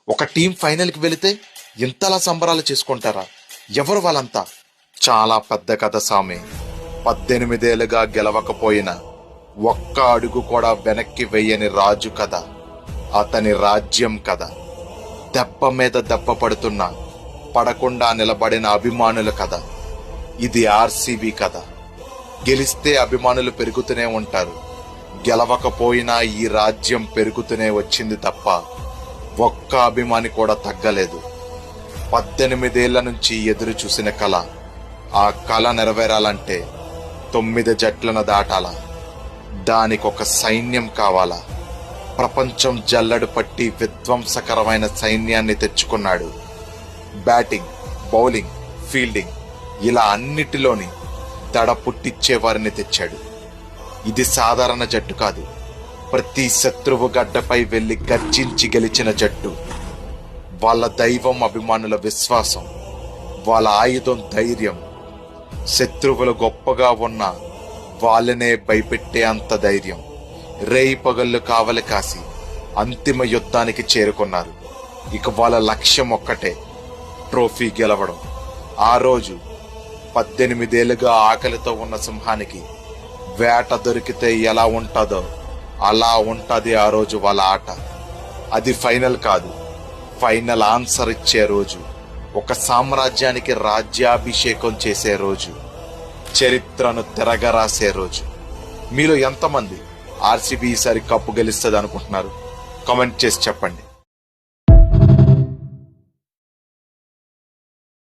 ఒక టీం ఫైనల్కి వెళితే ఇంతలా సంబరాలు చేసుకుంటారా? ఎవరు వాళ్ళంతా? చాలా పెద్ద కథ సామి. 18 ఏళ్లుగా గెలవకపోయిన ఒక్క అడుగు కూడా వెనక్కి వెయ్యని రాజు కథ. అతని రాజ్యం కథ. దెబ్బ మీద దెబ్బ పడుతున్నా పడకుండా నిలబడిన అభిమానుల కథ. ఇది ఆర్సీబీ కథ. గెలిస్తే అభిమానులు పెరుగుతూనే ఉంటారు. గెలవకపోయినా ఈ రాజ్యం పెరుగుతూనే వచ్చింది తప్ప ఒక్క అభిమాని కూడా తగ్గలేదు. 18 ఏళ్ల నుంచి ఎదురు చూసిన కళ. ఆ కళ నెరవేరాలంటే 9 జట్లను దాటాలా? దానికొక సైన్యం కావాలా? ప్రపంచం జల్లడు పట్టి విధ్వంసకరమైన సైన్యాన్ని తెచ్చుకున్నాడు. బ్యాటింగ్, బౌలింగ్, ఫీల్డింగ్ ఇలా అన్నిటిలోని దడ పుట్టించే వారిని తెచ్చాడు. ఇది సాధారణ జట్టు కాదు. ప్రతి శత్రువు గడ్డపై వెళ్లి గర్జించి గెలిచిన జట్టు. వాళ్ళ దైవం అభిమానుల విశ్వాసం, వాళ్ళ ఆయుధం ధైర్యం. శత్రువులు గొప్పగా ఉన్నా వాళ్ళనే భయపెట్టే అంత ధైర్యం. రేయి పగళ్ళు కావలి కాసి అంతిమ యుద్ధానికి చేరుకున్నారు. ఇక వాళ్ళ లక్ష్యం ఒక్కటే, ట్రోఫీ గెలవడం. ఆ రోజు 18 ఏళ్లుగా ఆకలితో ఉన్న సింహానికి వేట దొరికితే ఎలా ఉంటుందో అలా ఉంటది ఆ రోజు వాళ్ళ ఆట. అది ఫైనల్ కాదు, ఫైనల్ ఆన్సర్ ఇచ్చే రోజు. ఒక సామ్రాజ్యానికి రాజ్యాభిషేకం చేసే రోజు. చరిత్రను తిరగరాసే రోజు. మీలో ఎంతమంది ఆర్సీబీ ఈసారి కప్పు గెలుస్తుంది అనుకుంటున్నారు? కామెంట్ చేసి చెప్పండి.